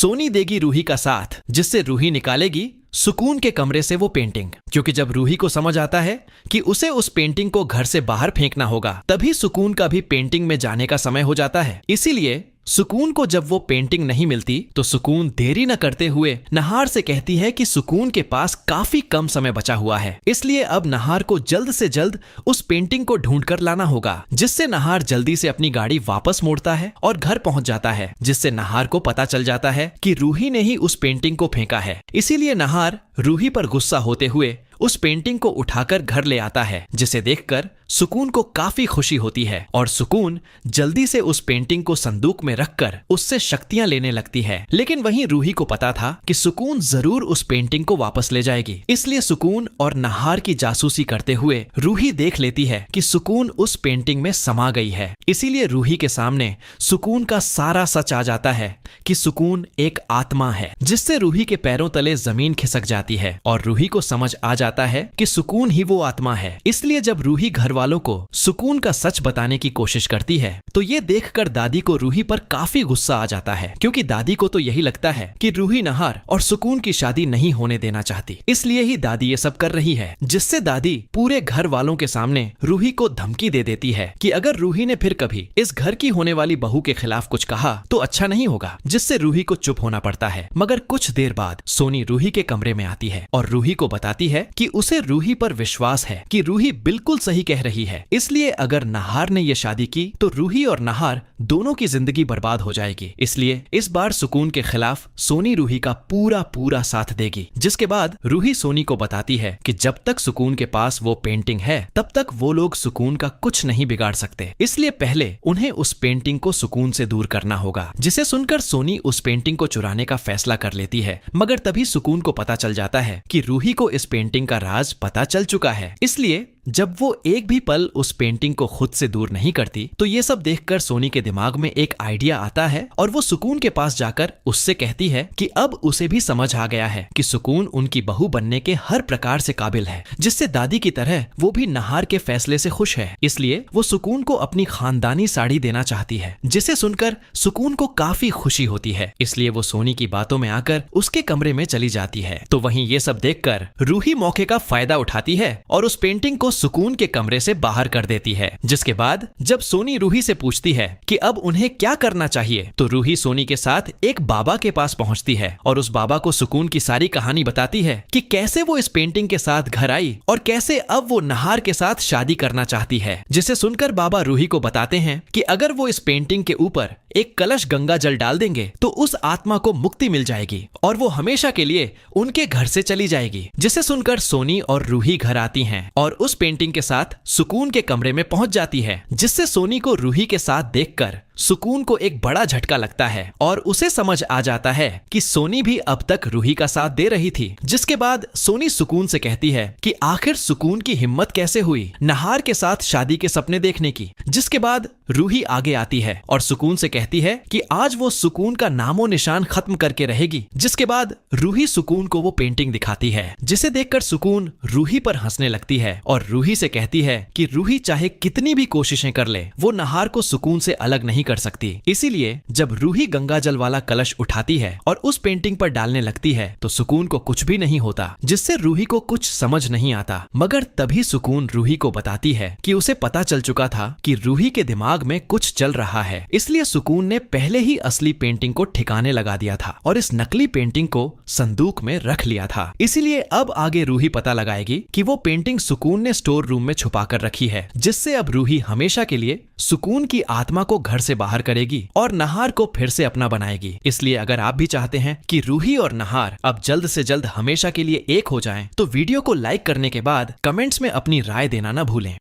सोनी देगी रूही का साथ, जिससे रूही निकालेगी सुकून के कमरे से वो पेंटिंग। क्योंकि जब रूही को समझ आता है कि उसे उस पेंटिंग को घर से बाहर फेंकना होगा, तभी सुकून का भी पेंटिंग में जाने का समय हो जाता है। इसीलिए सुकून को जब वो पेंटिंग नहीं मिलती तो सुकून देरी न करते हुए नहार से कहती है कि सुकून के पास काफी कम समय बचा हुआ है, इसलिए अब नहार को जल्द से जल्द उस पेंटिंग को ढूंढ कर लाना होगा। जिससे नहार जल्दी से अपनी गाड़ी वापस मोड़ता है और घर पहुंच जाता है, जिससे नहार को पता चल जाता है कि रूही ने ही उस पेंटिंग को फेंका है। इसीलिए नहार रूही पर गुस्सा होते हुए उस पेंटिंग को उठाकर घर ले आता है, जिसे देखकर सुकून को काफी खुशी होती है और सुकून जल्दी से उस पेंटिंग को संदूक में रखकर उससे शक्तियां लेने लगती है। लेकिन वहीं रूही को पता था कि सुकून जरूर उस पेंटिंग को वापस ले जाएगी, इसलिए सुकून और नहार की जासूसी करते हुए रूही देख लेती है कि सुकून उस पेंटिंग में समा गई है। इसीलिए रूही के सामने सुकून का सारा सच आ जाता है कि सुकून एक आत्मा है, जिससे रूही के पैरों तले जमीन खिसक जाती है और रूही को समझ आ जाता है कि सुकून ही वो आत्मा है। इसलिए जब रूही घर वालों को सुकून का सच बताने की कोशिश करती है तो ये देखकर दादी को रूही पर काफी गुस्सा आ जाता है, क्योंकि दादी को तो यही लगता है कि रूही नहार और सुकून की शादी नहीं होने देना चाहती, इसलिए ही दादी ये सब कर रही है। जिससे दादी पूरे घर वालों के सामने रूही को धमकी दे देती है कि अगर रूही ने फिर कभी इस घर की होने वाली बहू के खिलाफ कुछ कहा तो अच्छा नहीं होगा, जिससे रूही को चुप होना पड़ता है। मगर कुछ देर बाद सोनी रूही के कमरे में आती है और रूही को बताती है कि उसे रूही पर विश्वास है कि रूही बिल्कुल सही कह रही है, इसलिए अगर नहार ने ये शादी की तो रूही और नहार दोनों की जिंदगी बर्बाद हो जाएगी। इसलिए इस बार सुकून के खिलाफ सोनी रूही का पूरा साथ देगी। जिसके बाद रूही सोनी को बताती है कि जब तक सुकून के पास वो पेंटिंग है तब तक वो लोग सुकून का कुछ नहीं बिगाड़ सकते, इसलिए पहले उन्हें उस पेंटिंग को सुकून से दूर करना होगा। जिसे सुनकर सोनी उस पेंटिंग को चुराने का फैसला कर लेती है, मगर तभी सुकून को पता चल जाता है कि रूही को इस पेंटिंग का राज पता चल चुका है। इसलिए जब वो एक भी पल उस पेंटिंग को खुद से दूर नहीं करती तो ये सब देखकर सोनी के दिमाग में एक आइडिया आता है और वो सुकून के पास जाकर उससे कहती है कि अब उसे भी समझ आ गया है कि सुकून उनकी बहू बनने के हर प्रकार से काबिल है, जिससे दादी की तरह वो भी नहार के फैसले से खुश है। इसलिए वो सुकून को अपनी खानदानी साड़ी देना चाहती है, जिसे सुनकर सुकून को काफी खुशी होती है। इसलिए वो सोनी की बातों में आकर उसके कमरे में चली जाती है। तो वहीं ये सब देखकर रूही मौके का फायदा उठाती है और उस पेंटिंग को सुकून के कमरे से बाहर कर देती है। जिसके बाद जब सोनी रूही से पूछती है कि अब उन्हें क्या करना चाहिए, तो रूही सोनी के साथ एक बाबा के पास पहुंचती है और उस बाबा को सुकून की सारी कहानी बताती है कि कैसे वो इस पेंटिंग के साथ घर आई और कैसे अब वो नहार के साथ शादी करना चाहती है। जिसे सुनकर बाबा रूही को बताते हैं कि अगर वो इस पेंटिंग के ऊपर एक कलश गंगा जल डाल देंगे तो उस आत्मा को मुक्ति मिल जाएगी और वो हमेशा के लिए उनके घर से चली जाएगी। जिसे सुनकर सोनी और रूही घर आती हैं और उस पेंटिंग के साथ सुकून के कमरे में पहुंच जाती है। जिससे सोनी को रूही के साथ देखकर सुकून को एक बड़ा झटका लगता है और उसे समझ आ जाता है कि सोनी भी अब तक रूही का साथ दे रही थी। जिसके बाद सोनी सुकून से कहती है कि आखिर सुकून की हिम्मत कैसे हुई नहार के साथ शादी के सपने देखने की। जिसके बाद रूही आगे आती है और सुकून से कहती है कि आज वो सुकून का नामो निशान खत्म करके रहेगी। जिसके बाद रूही सुकून को वो पेंटिंग दिखाती है, जिसे देखकर सुकून रूही पर हंसने लगती है और रूही से कहती है कि रूही चाहे कितनी भी कोशिशें कर ले, वो नहार को सुकून से अलग नहीं कर सकती। इसीलिए जब रूही गंगा जल वाला कलश उठाती है और उस पेंटिंग पर डालने लगती है तो सुकून को कुछ भी नहीं होता, जिससे रूही को कुछ समझ नहीं आता। मगर तभी सुकून रूही को बताती है कि उसे पता चल चुका था कि रूही के दिमाग में कुछ चल रहा है, इसलिए सुकून ने पहले ही असली पेंटिंग को ठिकाने लगा दिया था और इस नकली पेंटिंग को संदूक में रख लिया था। इसीलिए अब आगे रूही पता लगाएगी कि वो पेंटिंग सुकून ने स्टोर रूम में छुपा कर रखी है, जिससे अब रूही हमेशा के लिए सुकून की आत्मा को घर से बाहर करेगी और नहार को फिर से अपना बनाएगी। इसलिए अगर आप भी चाहते हैं कि रूही और नहार अब जल्द से जल्द हमेशा के लिए एक हो जाएं, तो वीडियो को लाइक करने के बाद कमेंट्स में अपनी राय देना न भूलें।